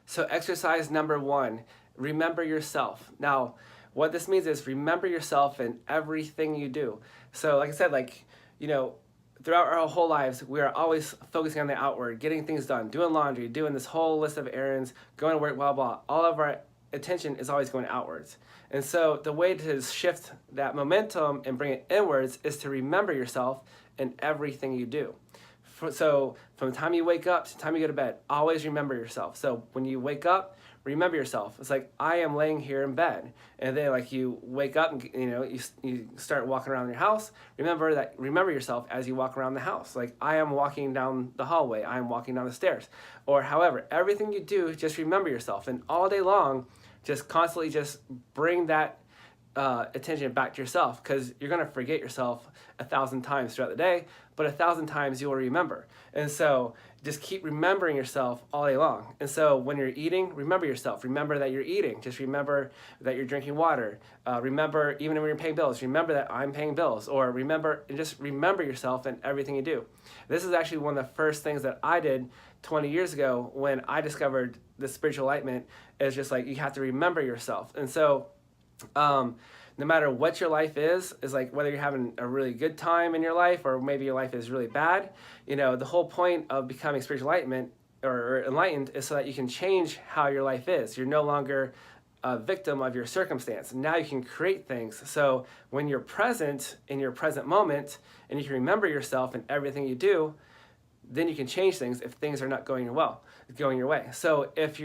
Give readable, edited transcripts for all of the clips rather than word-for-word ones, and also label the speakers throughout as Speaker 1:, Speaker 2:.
Speaker 1: So exercise number one, remember yourself. Now, what this means is remember yourself in everything you do. So like I said, you know, throughout our whole lives, we are always focusing on the outward, getting things done, doing laundry, doing this whole list of errands, going to work, blah, blah. All of our attention is always going outwards. And so the way to shift that momentum and bring it inwards is to remember yourself in everything you do. So from the time you wake up to the time you go to bed, always remember yourself. So when you wake up, remember yourself. It's like, I am laying here in bed. And then like you wake up and you start walking around your house. Remember yourself as you walk around the house. Like, I am walking down the hallway. I am walking down the stairs. Or however, everything you do, just remember yourself. And all day long, just constantly just bring that attention back to yourself, because you're going to forget yourself 1,000 times throughout the day, but 1,000 times you'll remember. And so just keep remembering yourself all day long. And so when you're eating, remember yourself. Remember that you're eating. Just remember that you're drinking water. Remember, even when you're paying bills, remember that I'm paying bills. Or just remember yourself in everything you do. This is actually one of the first things that I did 20 years ago when I discovered the spiritual enlightenment. Is just like, you have to remember yourself. And so no matter what your life is like whether you're having a really good time in your life or maybe your life is really bad, the whole point of becoming spiritual enlightenment or enlightened is so that you can change how your life is. You're no longer a victim of your circumstance. Now you can create things. So when you're present in your present moment and you can remember yourself in everything you do, then you can change things if things are not going your way. So if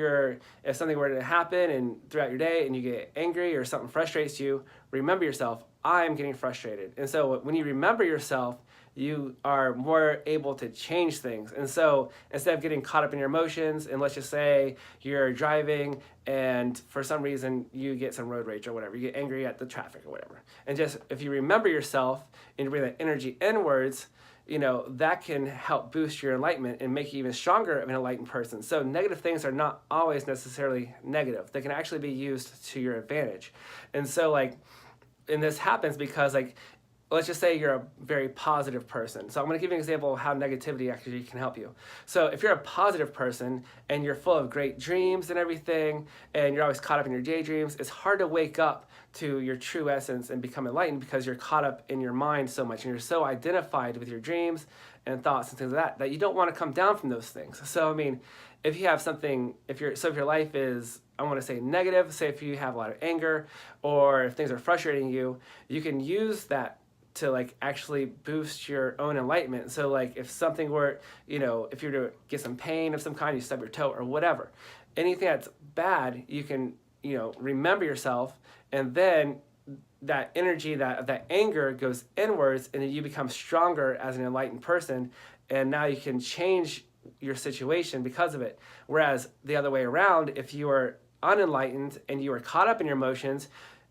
Speaker 1: something were to happen and throughout your day and you get angry or something frustrates you, remember yourself, I'm getting frustrated. And so when you remember yourself, you are more able to change things. And so instead of getting caught up in your emotions, and let's just say you're driving and for some reason you get some road rage or whatever, you get angry at the traffic or whatever. And just if you remember yourself and you bring that energy inwards, that can help boost your enlightenment and make you even stronger of an enlightened person. So negative things are not always necessarily negative. They can actually be used to your advantage. And so and this happens because let's just say you're a very positive person. So I'm going to give you an example of how negativity actually can help you. So if you're a positive person and you're full of great dreams and everything, and you're always caught up in your daydreams, it's hard to wake up to your true essence and become enlightened because you're caught up in your mind so much and you're so identified with your dreams and thoughts and things like that you don't want to come down from those things. So I mean, if you have something, if your life is, I want to say negative, say if you have a lot of anger or if things are frustrating you, you can use that to actually boost your own enlightenment. So if something were, if you were to get some pain of some kind, you stub your toe or whatever, anything that's bad, you can, remember yourself, and then that energy, that anger goes inwards, and then you become stronger as an enlightened person, and now you can change your situation because of it. Whereas the other way around, if you are unenlightened and you are caught up in your emotions,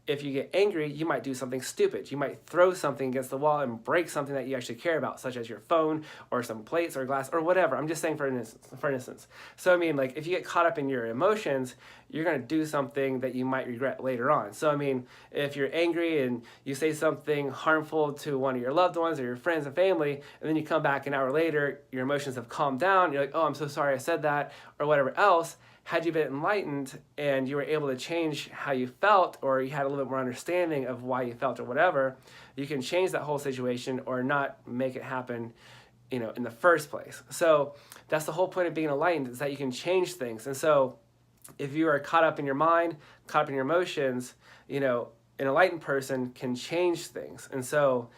Speaker 1: if you get angry, you might do something stupid. You might throw something against the wall and break something that you actually care about, such as your phone or some plates or glass or whatever. I'm just saying for instance. So I mean, if you get caught up in your emotions, you're going to do something that you might regret later on. So I mean, if you're angry and you say something harmful to one of your loved ones or your friends and family, and then you come back an hour later, your emotions have calmed down, you're like, oh, I'm so sorry I said that, or whatever else. Had you been enlightened and you were able to change how you felt, or you had a little bit more understanding of why you felt or whatever, you can change that whole situation or not make it happen, in the first place. So that's the whole point of being enlightened, is that you can change things. And so if you are caught up in your mind, caught up in your emotions, an enlightened person can change things. And so,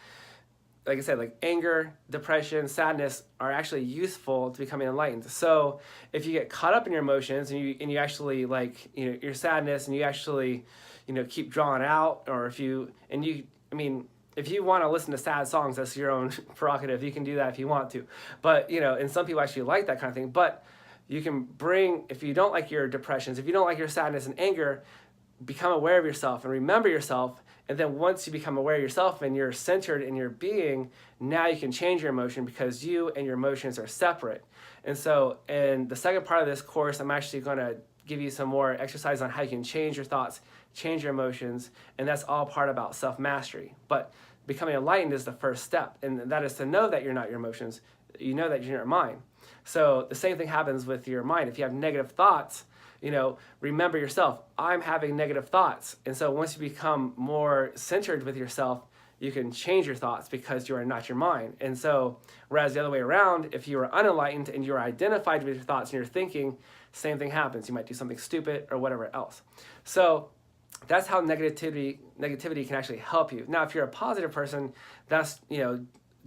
Speaker 1: like I said, anger, depression, sadness are actually useful to becoming enlightened. So if you get caught up in your emotions and you actually your sadness and you actually, keep drawing out, or if you want to listen to sad songs, that's your own prerogative. You can do that if you want to. But, and some people actually like that kind of thing. But you can if you don't like your depressions, if you don't like your sadness and anger, become aware of yourself and remember yourself. And then once you become aware of yourself and you're centered in your being, now you can change your emotion because you and your emotions are separate. And so in the second part of this course, I'm actually going to give you some more exercise on how you can change your thoughts, change your emotions, and that's all part about self-mastery. But becoming enlightened is the first step, and that is to know that you're not your emotions. You know that you're your mind. So the same thing happens with your mind. If you have negative thoughts, remember yourself. I'm having negative thoughts. And so once you become more centered with yourself, you can change your thoughts because you are not your mind. And so, whereas the other way around, if you are unenlightened and you're identified with your thoughts and your thinking, same thing happens. You might do something stupid or whatever else. So that's how negativity can actually help you. Now, if you're a positive person, that's,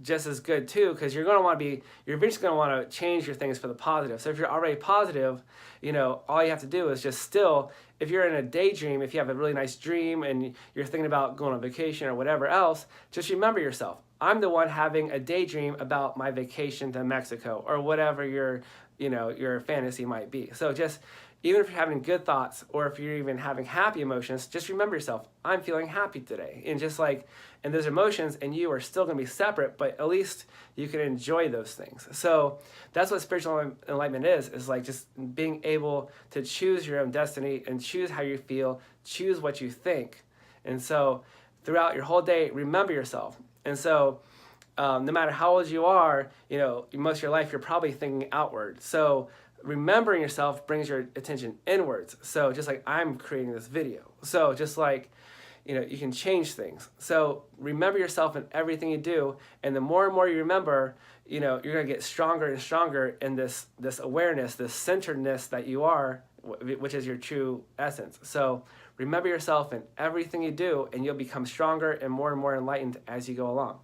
Speaker 1: just as good too, because you're eventually going to want to change your things for the positive. So if you're already positive, all you have to do is just still, if you're in a daydream, if you have a really nice dream and you're thinking about going on vacation or whatever else, just remember yourself. I'm the one having a daydream about my vacation to Mexico or whatever your fantasy might be. So just, even if you're having good thoughts or if you're even having happy emotions, just remember yourself, I'm feeling happy today. And those emotions and you are still going to be separate, but at least you can enjoy those things. So that's what spiritual enlightenment is like just being able to choose your own destiny and choose how you feel, choose what you think. And so throughout your whole day, remember yourself. And so no matter how old you are, most of your life, you're probably thinking outward. So remembering yourself brings your attention inwards. So just like I'm creating this video. So just like, you can change things. So remember yourself in everything you do. And the more and more you remember, you're going to get stronger and stronger in this awareness, this centeredness that you are, which is your true essence. So remember yourself in everything you do, and you'll become stronger and more enlightened as you go along.